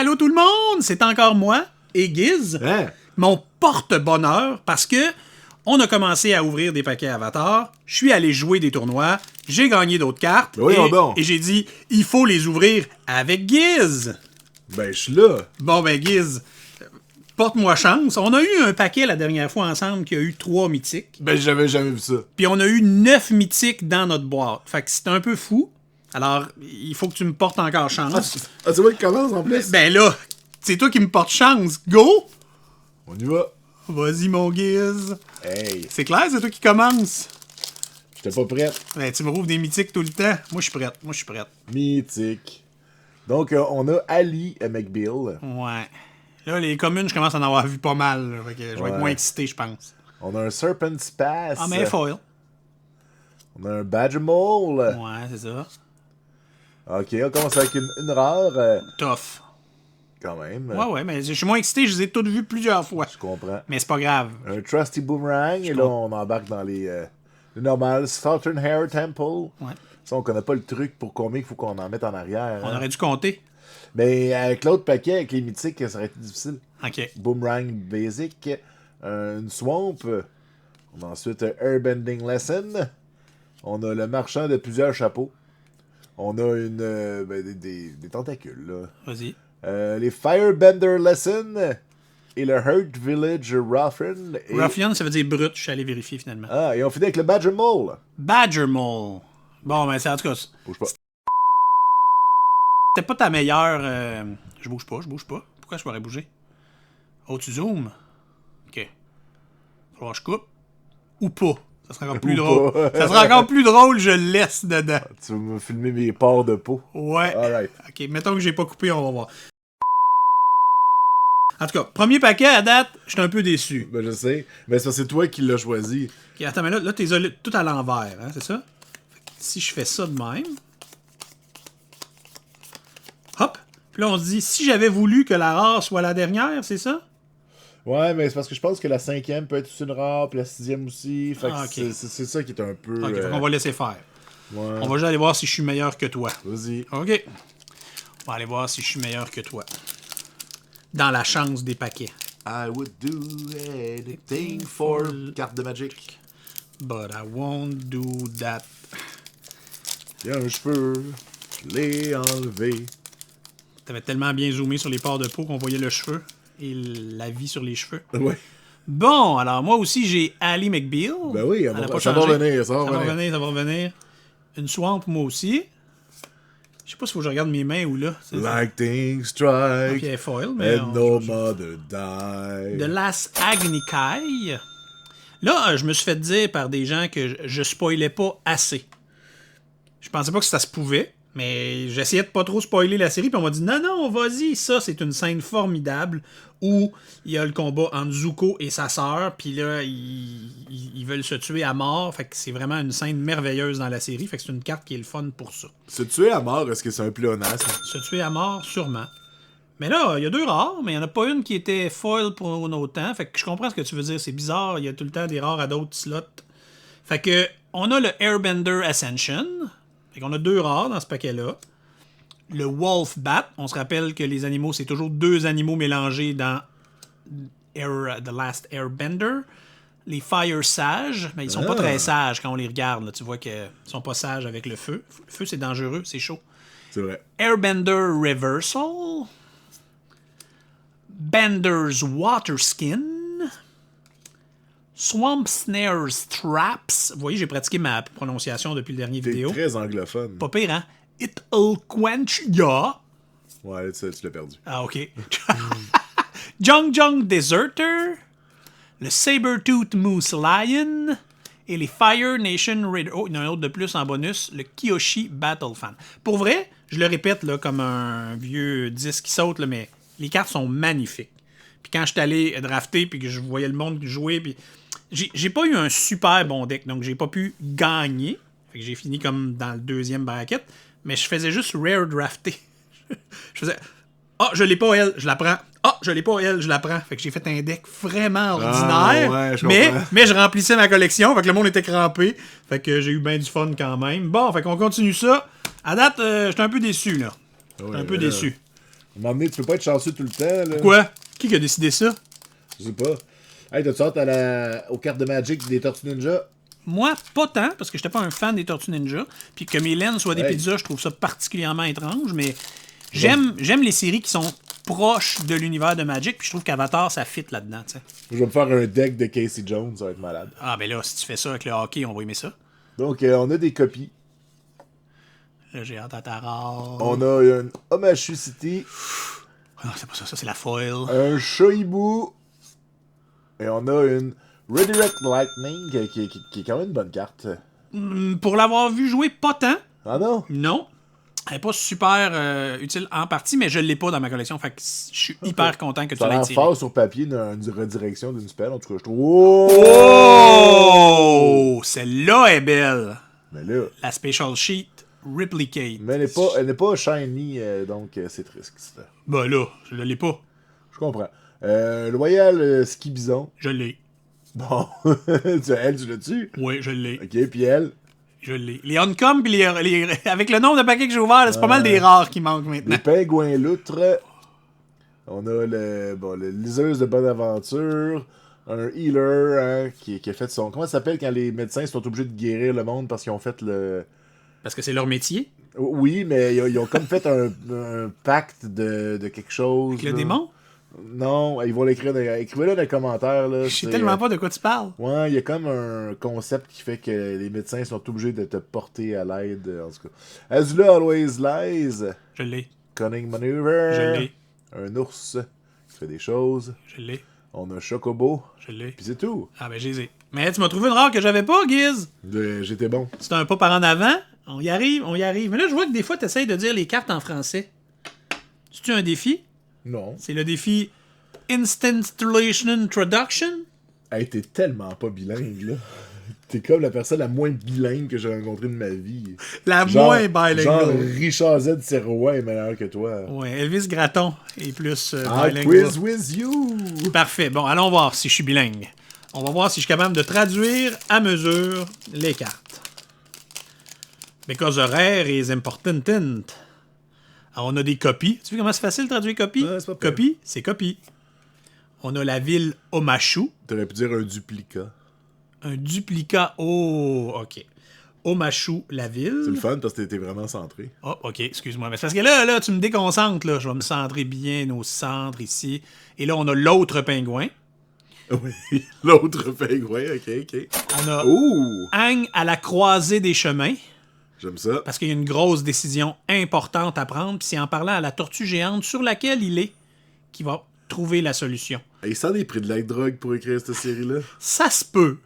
allô tout le monde! C'est encore moi et Giz, mon porte-bonheur, parce que on a commencé à ouvrir des paquets Avatar, je suis allé jouer des tournois, j'ai gagné d'autres cartes, et j'ai dit, il faut les ouvrir avec Giz. Ben, je suis là. Bon, ben Giz, porte-moi chance. On a eu un paquet la dernière fois ensemble qui a eu 3 mythiques. Ben, j'avais jamais vu ça. Puis on a eu 9 mythiques dans notre boîte. Fait que c'est un peu fou. Alors, il faut que tu me portes encore chance. Ah, c'est moi qui commence en plus? Ben là, c'est toi qui me portes chance. Go! On y va. Vas-y, mon Giz. Hey. C'est clair, c'est toi qui commence. J'étais pas prête. Ben, tu me rouvres des mythiques tout le temps. Moi, je suis prête. Mythique. Donc, on a Ali McBeal. Ouais. Là, les communes, je commence à en avoir vu pas mal. Là. Fait que je vais être moins excité, je pense. On a un Serpent Pass. Ah, mais foil. On a un Badgermole. Ouais, c'est ça. Ok, on commence avec une rare. Tough. Quand même. Ouais, mais je suis moins excité, je les ai toutes vues plusieurs fois. Je comprends. Mais c'est pas grave. Un Trusty Boomerang. Et là, on embarque dans les normales. Southern Hair Temple. Ouais. Ça, on connaît pas le truc pour combien il faut qu'on en mette en arrière. On aurait dû compter. Mais avec l'autre paquet, avec les mythiques, ça aurait été difficile. OK. Boomerang Basic. Une Swamp. On a ensuite un Airbending Lesson. On a le marchand de plusieurs chapeaux. On a des tentacules, là. Vas-y. Les Firebender Lesson et le Hurt Village Ruffian. Ruffian, ça veut dire brut. Je suis allé vérifier finalement. Ah, et on finit avec le Badger Mole. Badger Mole. Bon, ben, c'est en tout cas. Bouge pas. C'était pas ta meilleure. Je bouge pas. Pourquoi je pourrais bouger? Oh, tu zoomes? Ok. Faut que je coupe. Ou pas. Ça sera encore plus drôle. Ça sera encore plus drôle, je le laisse dedans. Tu vas me filmer mes pores de peau. Ouais. Alright. Ok, mettons que j'ai pas coupé, on va voir. En tout cas, premier paquet à date, je suis un peu déçu. Ben, je sais. Mais ça, c'est toi qui l'as choisi. Ok, attends, mais là t'es tout à l'envers, hein, c'est ça? Si je fais ça de même. Hop! Puis là, on se dit, si j'avais voulu que la rare soit la dernière, c'est ça? Ouais, mais c'est parce que je pense que la 5e peut être aussi une rare, puis la 6e aussi. Fait que ok. c'est ça qui est un peu. Ok, fait qu'on va laisser faire. Ouais. On va juste aller voir si je suis meilleur que toi. Vas-y. Ok. On va aller voir si je suis meilleur que toi. Dans la chance des paquets. I would do anything for carte de Magic. But I won't do that. Il y a un cheveu, je l'ai enlevé. T'avais tellement bien zoomé sur les pores de peau qu'on voyait le cheveu et la vie sur les cheveux. Ouais. Bon, alors moi aussi j'ai Ali McBeal. Ben oui, ça va revenir, ça va revenir. Une swamp moi aussi. Je sais pas si faut que je regarde mes mains ou là. Lightning strike. Ok, foil, mais and no mother die. The Last Agnikai. Là, je me suis fait dire par des gens que je spoilais pas assez. Je pensais pas que ça se pouvait, mais j'essayais de pas trop spoiler la série, puis on m'a dit non, vas-y, ça c'est une scène formidable où il y a le combat entre Zuko et sa sœur, puis là ils veulent se tuer à mort, fait que c'est vraiment une scène merveilleuse dans la série, fait que c'est une carte qui est le fun pour ça. Se tuer à mort, est-ce que c'est un pléonasme? Se tuer à mort, sûrement. Mais là, il y a 2 rares, mais il n'y en a pas une qui était foil pour autant. Fait que je comprends ce que tu veux dire. C'est bizarre, il y a tout le temps des rares à d'autres slots. Fait que, on a le Airbender Ascension. Fait qu'on a 2 rares dans ce paquet-là. Le Wolf Bat. On se rappelle que les animaux, c'est toujours 2 animaux mélangés dans The Last Airbender. Les Fire Sages, mais ils sont pas très sages quand on les regarde. Là. Tu vois qu'ils sont pas sages avec le feu. Le feu, c'est dangereux, c'est chaud. C'est vrai. Airbender Reversal. Bender's Waterskin. Swamp Snare's Traps. Vous voyez, j'ai pratiqué ma prononciation depuis le dernier vidéo. T'es très anglophone. Pas pire, hein? It'll quench ya. Ouais, tu l'as perdu. Ah, ok. Jung Deserter. Le Sabertooth Moose Lion. Et les Fire Nation Raider. Oh, il y en a un autre de plus en bonus. Le Kyoshi Battle Fan. Pour vrai, je le répète là, comme un vieux disque qui saute, là, mais les cartes sont magnifiques. Puis quand je suis allé drafter, puis que je voyais le monde jouer, puis j'ai pas eu un super bon deck, donc j'ai pas pu gagner. Fait que j'ai fini comme dans le 2e bracket, mais je faisais juste rare drafter. Je faisais je l'ai pas elle, je la prends. Je l'ai pas elle, je la prends. Fait que j'ai fait un deck vraiment ordinaire. Ouais, mais je remplissais ma collection, fait que le monde était crampé. Fait que j'ai eu bien du fun quand même. Bon, fait qu'on continue ça. À date, j'étais un peu déçu, là. J'étais un peu déçu. un moment donné, tu peux pas être chanceux tout le temps, là. Quoi? Qui a décidé ça? Je sais pas. Hey, t'as-tu hâte aux cartes de Magic des Tortues Ninja? Moi, pas tant, parce que j'étais pas un fan des Tortues Ninja. Puis que mes laines soient des Hey. pizzas, je trouve ça particulièrement étrange, mais j'aime les séries qui sont proches de l'univers de Magic, puis je trouve qu'Avatar, ça fit là-dedans, tu sais. Je vais me faire un deck de Casey Jones, ça va être malade. Ah, ben là, si tu fais ça avec le hockey, on va aimer ça. Donc, on a des copies. Là, j'ai hâte à ta rare. On a une Omashu City, Ah, c'est pas ça, ça c'est la foil. un Shoibu, et on a une Redirect Lightning, qui est quand même une bonne carte. Pour l'avoir vu jouer, pas tant. Ah non? Non. Elle est pas super utile en partie, mais je l'ai pas dans ma collection. Fait que je suis hyper content que tu Ça a l'aies l'air tiré. fort sur papier d'une redirection d'une spell, en tout cas, je trouve. Oh! Oh! Celle-là est belle. Mais là, La Special Sheet Replicate. mais elle n'est pas shiny, donc c'est triste. Ça. Ben là, je l'ai pas. Je comprends. Loyal Ski Bison. Je l'ai. Bon, tu l'as-tu? Oui, je l'ai. Ok, puis elle. Je l'ai. Les Uncom, puis avec le nombre de paquets que j'ai ouverts, là, c'est pas mal des rares qui manquent maintenant. Les pingouins loutres. On a le liseuse de bonne aventure. Un healer hein, qui a fait son... Comment ça s'appelle quand les médecins sont obligés de guérir le monde parce qu'ils ont fait le... Parce que c'est leur métier. Oui, mais ils ont comme fait un pacte de quelque chose. Avec le là. démon. Non, ils vont l'écrire. Écrivez-le dans les commentaires. Là, Je sais tellement pas de quoi tu parles. Ouais, il y a comme un concept qui fait que les médecins sont obligés de te porter à l'aide. En tout cas. Azula Always Lies. Je l'ai. Cunning Maneuver. Je l'ai. Un ours qui fait des choses. Je l'ai. On a Chocobo. Je l'ai. Puis c'est tout. Ah ben, je les ai. Mais tu m'as trouvé une rare que j'avais pas, Giz. J'étais bon. C'est un pas par en avant. On y arrive, on y arrive. Mais là, je vois que des fois, tu essayes de dire les cartes en français. C'est-tu un défi? Non. C'est le défi Installation Introduction. Hey, t'es tellement pas bilingue, là. T'es comme la personne la moins bilingue que j'ai rencontrée de ma vie. La Genre- moins bilingual. Genre Richard Z. Serrois est meilleur que toi. Ouais, Elvis Gratton est plus Ah, bilingual. quiz with you! Parfait. Bon, allons voir si je suis bilingue. On va voir si je suis capable de traduire à mesure les cartes. Because a rare is important. Alors, on a des copies. Tu vois comment c'est facile de traduire copie? Ouais, c'est pas pire. Copie, c'est copie. On a la ville Omashu. T'aurais pu dire un duplicat. Un duplicat. Oh, OK. Omashu, la ville. C'est le fun parce que t'es vraiment centré. Oh, OK, excuse-moi. Mais c'est parce que là, tu me déconcentres. Là. Je vais me centrer bien au centre ici. Et là, on a l'autre pingouin. Oui, l'autre pingouin, ok. On a Ouh! Hang à la croisée des chemins. J'aime ça. Parce qu'il y a une grosse décision importante à prendre. Puis c'est en parlant à la tortue géante sur laquelle il est qu'il va trouver la solution. Hey, ça a des prix de la drogue pour écrire cette série-là. Ça se peut.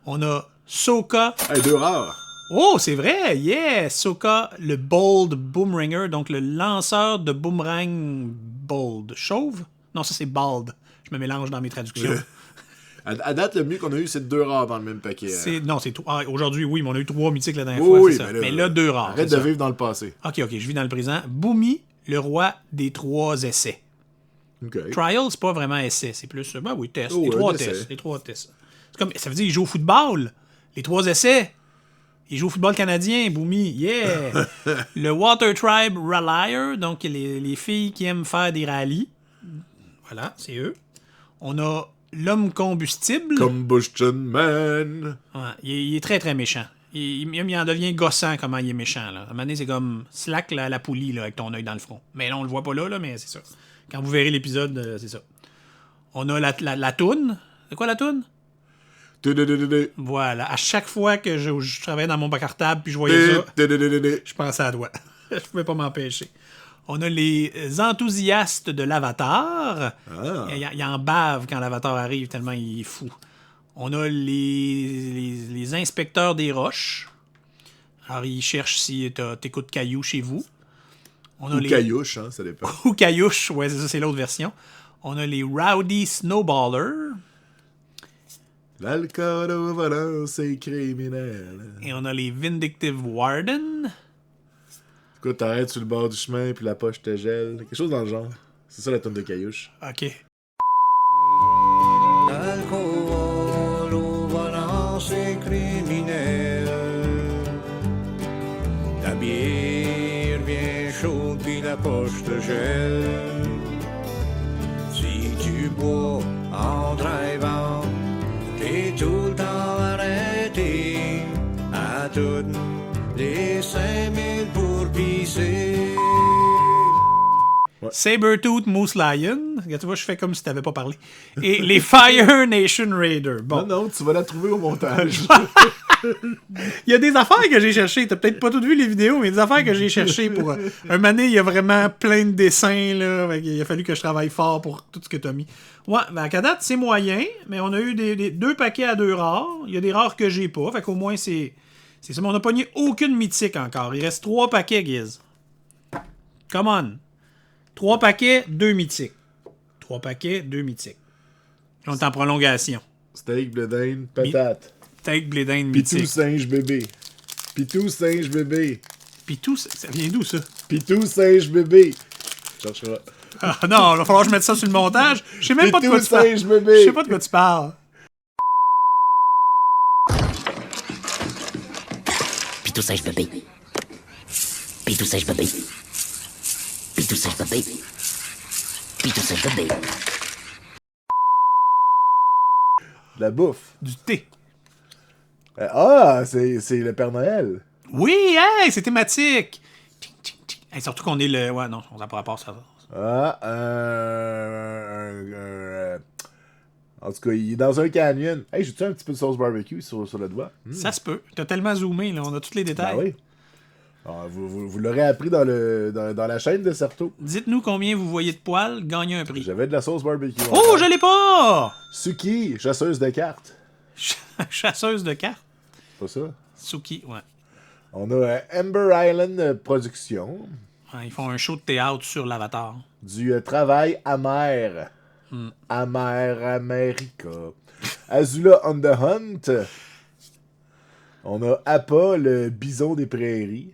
On a Sokka. Hey, deux rares! Oh, c'est vrai! Yeah! Sokka, le Bold Boomringer, donc le lanceur de boomerang Bold. Chauve? Non, ça c'est Bald. Je me mélange dans mes traductions. À date, le mieux qu'on a eu, c'est deux rares dans le même paquet. Non, c'est tout. Ah, aujourd'hui, oui, mais on a eu 3 mythiques la dernière Oui, fois. oui, c'est ça. mais Mais là, 2 rares. Arrête c'est de ça. vivre dans le passé. Ok, je vis dans le présent. Boomy, le roi des 3 essais. Ok. Trial, c'est pas vraiment essai, c'est plus. Ben oui, test. Oh, les 3 un essai. tests. Les 3 tests. C'est comme, ça veut dire qu'il joue au football. Les 3 essais. Il joue au football canadien, Boomy. Yeah! Le Water Tribe Rallier, donc les filles qui aiment faire des rallyes. Voilà, c'est eux. On a l'homme combustible. Combustion Man! Ouais, il est très très méchant. Il en devient gossant comment il est méchant. Là. À un moment donné, c'est comme slack là, à la poulie là, avec ton œil dans le front. Mais là, on le voit pas là, mais c'est ça. Quand vous verrez l'épisode, c'est ça. On a la toune. C'est quoi la toune? Voilà. À chaque fois que je travaillais dans mon cartable puis je voyais ça, je pensais à toi. Je pouvais pas m'empêcher. On a les enthousiastes de l'Avatar. Ah. Il en bave quand l'Avatar arrive, tellement il est fou. On a les inspecteurs des roches. Alors, ils cherchent si t'écoutes Caillou chez vous. On a Ou Caillouche, hein, ça dépend. Ou Caillouche, ouais, c'est ça, c'est l'autre version. On a les Rowdy Snowballers. L'alcool au volant, c'est criminel. Et on a les Vindictive Warden. Écoute, t'arrêtes sur le bord du chemin, puis la poche te gèle. Quelque chose dans le genre. C'est ça la tonne de Caillouche. OK. L'alcool au volant, c'est criminel. La bière bien chaude, puis la poche roches de gel. Si tu bois en drivant, t'es tout le temps arrêté à toutes les 5000 pour pisser. Sabertooth Moose Lion. Regarde, tu vois, je fais comme si t'avais pas parlé. Et les Fire Nation Raider. Bon. Non, tu vas la trouver au montage. Il y a des affaires que j'ai cherchées. T'as peut-être pas toutes vu les vidéos, mais il y a des affaires que j'ai cherchées pour. Un moment donné, il y a vraiment plein de dessins, là. Il a fallu que je travaille fort pour tout ce que t'as mis. Ouais, ben à date, c'est moyen, mais on a eu deux paquets à 2 rares. Il y a des rares que j'ai pas. Fait qu'au moins, c'est ça. Mais on n'a pogné aucune mythique encore. Il reste 3 paquets, Giz. Come on. 3 paquets, 2 mythiques. 3 paquets, 2 mythiques. On est en prolongation. Steak, blé d'Inde, patate. Steak, blé d'Inde, Pitou, mythique. singe, bébé. Pitou, singe, bébé. Pitou, ça vient d'où, ça? Pitou, singe, bébé. Cherchera. Ah non, il va falloir que je mette ça sur le montage. Je sais même pas de quoi Pitou, tu parles. singe, bébé. Je sais pas de quoi tu parles. Pitou singe bébé. Pitou singe bébé. Pitou singe bébé. Pitou singe bébé. De la bouffe. Du thé. C'est le Père Noël. Oui, hey, c'est thématique. Tching, tching, tching. Hey, surtout qu'on est le... Ouais, non, on n'a pas rapport à ça. En tout cas, il est dans un canyon. Hey, j'ai-tu un petit peu de sauce barbecue sur le doigt? Ça se peut. T'as tellement zoomé, là. On a tous les détails. Ben oui. Ah, vous l'aurez appris dans la chaîne de Certeau. Dites-nous combien vous voyez de poils, gagnez un prix. J'avais de la sauce barbecue. Oh, je l'ai pas! Suki, chasseuse de cartes. Chasseuse de cartes. Pas ça? Suki, ouais. On a Amber Island Productions. Ouais, ils font un show de théâtre sur l'Avatar. Du travail amer. Amer America. Azula on the Hunt. On a Appa, le bison des prairies.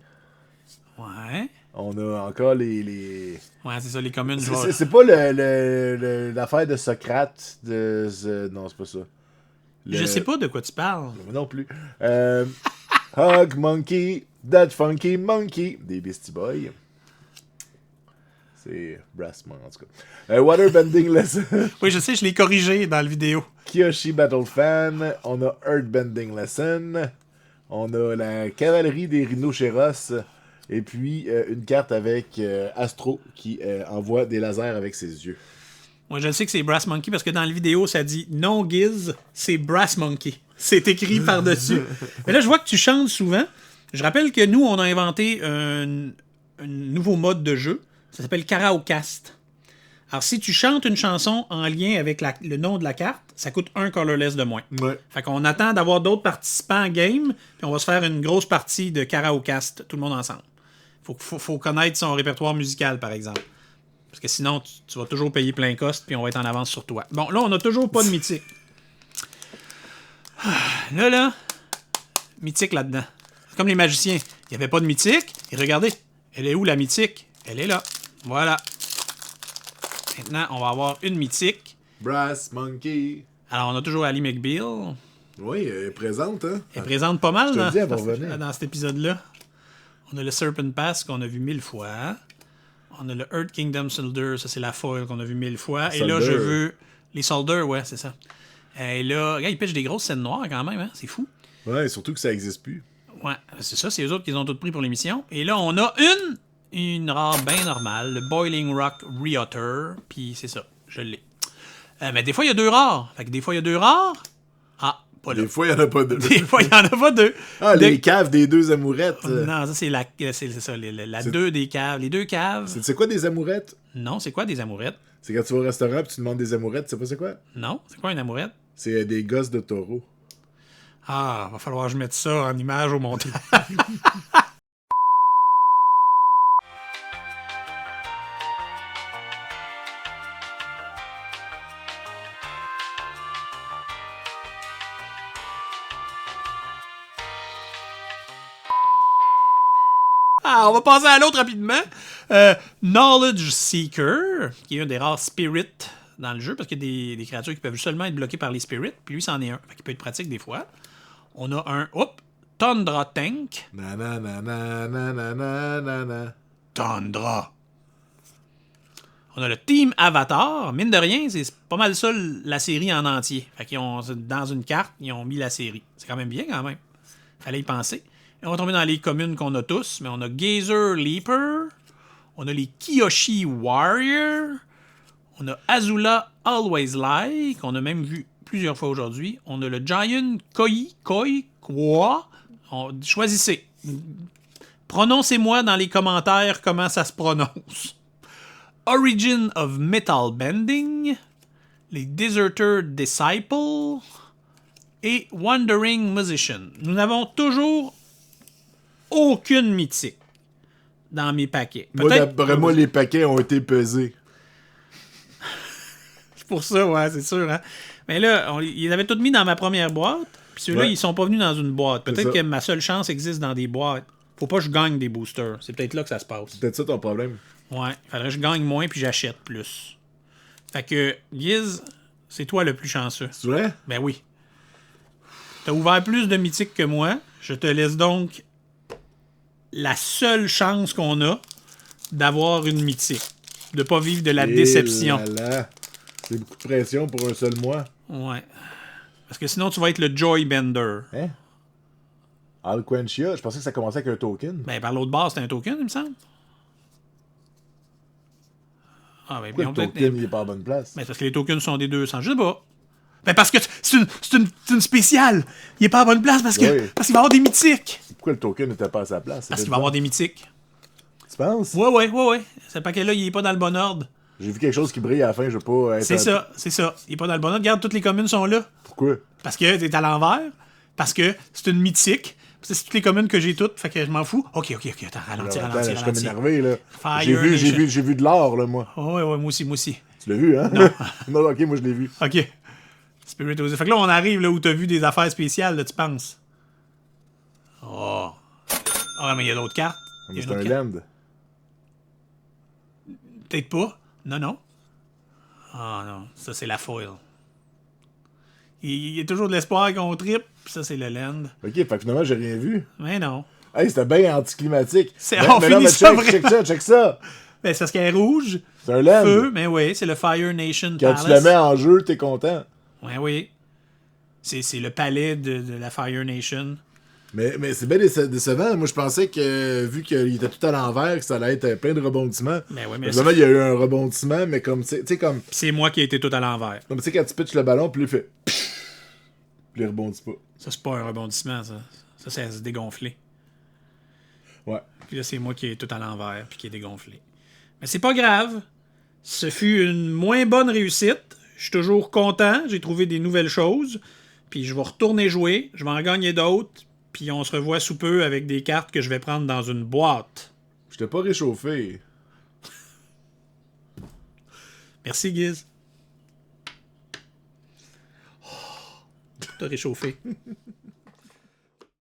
Ouais. On a encore les... Ouais, c'est ça, les communes. C'est pas l'affaire de Socrate. Non, c'est pas ça. Je sais pas de quoi tu parles. Moi non plus. Hug Monkey, That Funky Monkey, des Beastie Boys. C'est Brassman, en tout cas. Waterbending Lesson. Oui, je sais, je l'ai corrigé dans la vidéo. Kyoshi Battle Fan. On a Earthbending Lesson. On a la cavalerie des rhinochéros. Et puis, une carte avec Astro qui envoie des lasers avec ses yeux. Moi, je sais que c'est Brass Monkey parce que dans la vidéo, ça dit non Giz, c'est Brass Monkey. C'est écrit par-dessus. Mais là, je vois que tu chantes souvent. Je rappelle que nous, on a inventé un nouveau mode de jeu. Ça s'appelle Karaokast. Alors, si tu chantes une chanson en lien avec le nom de la carte, ça coûte 1 colorless de moins. Ouais. Fait qu'on attend d'avoir d'autres participants en game, puis on va se faire une grosse partie de Karaokast, tout le monde ensemble. Faut connaître son répertoire musical, par exemple. Parce que sinon, tu vas toujours payer plein cost, puis on va être en avance sur toi. Bon, là, on n'a toujours pas de mythique. Là, mythique là-dedans. C'est comme les magiciens. Il n'y avait pas de mythique. Et regardez, elle est où la mythique? Elle est là. Voilà. Maintenant, on va avoir une mythique. Brass Monkey. Alors, on a toujours Ali McBeal. Oui, elle est présente, hein? Elle présente pas mal Je te le dis, elle va revenir. dans cet épisode-là. On a le Serpent Pass qu'on a vu 1000 fois. On a le Earth Kingdom Soldier, ça c'est la foil qu'on a vu 1000 fois. Et là, je veux... Les Solders, ouais, c'est ça. Et là, regarde, ils pitchent des grosses scènes noires quand même, hein? C'est fou. Ouais, surtout que ça n'existe plus. Ouais, c'est ça, c'est eux autres qui ont tout pris pour l'émission. Et là, on a une rare bien normale, le Boiling Rock Reotter, puis c'est ça, je l'ai. Mais des fois, il y a 2 rares. Fait que des fois, il y a 2 rares. Ah, pas là. Des fois, il n'y en a pas 2. Des fois, il n'y en a pas 2. Ah, les caves des 2 amourettes. Non, ça, c'est la 2 des caves. Les 2 caves. C'est quoi des amourettes? Non, c'est quoi des amourettes? C'est quand tu vas au restaurant et tu demandes des amourettes, tu sais pas c'est quoi? Non, c'est quoi une amourette? C'est des gosses de taureau. Ah, va falloir que je mette ça en image au montage. Ah, on va passer à l'autre rapidement. Knowledge Seeker, qui est un des rares spirits dans le jeu, parce qu'il y a des créatures qui peuvent seulement être bloquées par les spirits, puis lui, c'en est un. Fait qu'il peut être pratique des fois. On a un, Tundra Tank. Nanana. Tundra. On a le Team Avatar. Mine de rien, c'est pas mal ça la série en entier. Fait qu'ils ont, dans une carte, ils ont mis la série. C'est quand même bien, quand même. Fallait y penser. Et on va tomber dans les communes qu'on a tous. Mais on a Gazer Leaper. On a les Kiyoshi Warrior. On a Azula Always Lie, qu'on a même vu plusieurs fois aujourd'hui. On a le Giant Quoi. Choisissez. Prononcez-moi dans les commentaires comment ça se prononce. Origin of Metal Bending. Les Deserter Disciple. Et Wandering Musician. Nous n'avons toujours aucune mythique dans mes paquets. Moi, d'après moi, les paquets ont été pesés. C'est pour ça, ouais, c'est sûr. Hein? Mais là, ils avaient tout mis dans ma première boîte. Puis ceux-là, ils sont pas venus dans une boîte. Peut-être que ma seule chance existe dans des boîtes. Faut pas que je gagne des boosters. C'est peut-être là que ça se passe. C'est peut-être ça ton problème. Ouais, faudrait que je gagne moins puis j'achète plus. Fait que, Giz, c'est toi le plus chanceux. C'est vrai? Ben oui. T'as ouvert plus de mythiques que moi. Je te laisse donc la seule chance qu'on a d'avoir une mythique. De pas vivre de la déception. Là. C'est beaucoup de pression pour un seul mois. Ouais. Parce que sinon, tu vas être le Joy Bender. Hein? Alquentia, je pensais que ça commençait avec un token. Ben, par l'autre base, c'était un token, il me semble. Ah, ben, Pourquoi ils ont le peut-être... token, il est pas à bonne place? Ben, parce que les tokens sont des 200. Je sais pas. Ben, parce que c'est une spéciale. Il est pas à bonne place parce qu'il va y avoir des mythiques. Pourquoi le token n'était pas à sa place? Parce qu'il va y avoir des mythiques. Tu penses? Ouais. Ce paquet-là, il est pas dans le bon ordre. J'ai vu quelque chose qui brille à la fin, je veux pas être... C'est ça. Il est pas dans le bon ordre. Regarde, toutes les communes sont là. Pourquoi? Parce que t'es à l'envers. Parce que c'est une mythique. C'est toutes les communes que j'ai toutes. Fait que je m'en fous. Ok. Attends, ralentis. Je suis comme énervé, là. Fire J'ai vu de l'or, là, moi. Ouais, moi aussi. Tu l'as vu, hein? Non. Non, ok, moi, je l'ai vu. Ok. Spirit of the... Fait que là, on arrive là où t'as vu des affaires spéciales, là, tu penses. Oh. Ah, mais il y a d'autres cartes. Mais c'est un land. Peut-être pas. Non. Ah non, ça c'est la foil. Il y a toujours de l'espoir qu'on trippe, pis ça c'est le land. Ok, fait que finalement, j'ai rien vu. Mais non. Hey, c'était bien anticlimatique. On finit ça check ça. Ben, c'est parce qu'elle est rouge. C'est un land. Feu, mais oui, c'est le Fire Nation Quand Palace. tu le mets en jeu, t'es content. Ouais, oui. C'est le palais de la Fire Nation. Mais c'est bien décevant. Moi, je pensais que, vu qu'il était tout à l'envers, que ça allait être plein de rebondissements. Ben oui, mais évidemment, il y a eu un rebondissement, mais comme, tu sais, comme... C'est moi qui ai été tout à l'envers. Non, mais tu sais, quand tu pitches le ballon, puis il fait... Puis il rebondit pas. Ça, c'est pas un rebondissement, ça. Ça, c'est à se dégonfler. Ouais. Puis là, c'est moi qui est tout à l'envers, puis qui est dégonflé. Mais c'est pas grave. Ce fut une moins bonne réussite. Je suis toujours content. J'ai trouvé des nouvelles choses. Puis je vais retourner jouer. Je vais en gagner d'autres. Puis on se revoit sous peu avec des cartes que je vais prendre dans une boîte. Je t'ai pas réchauffé. Merci, Giz. Oh, t'as réchauffé.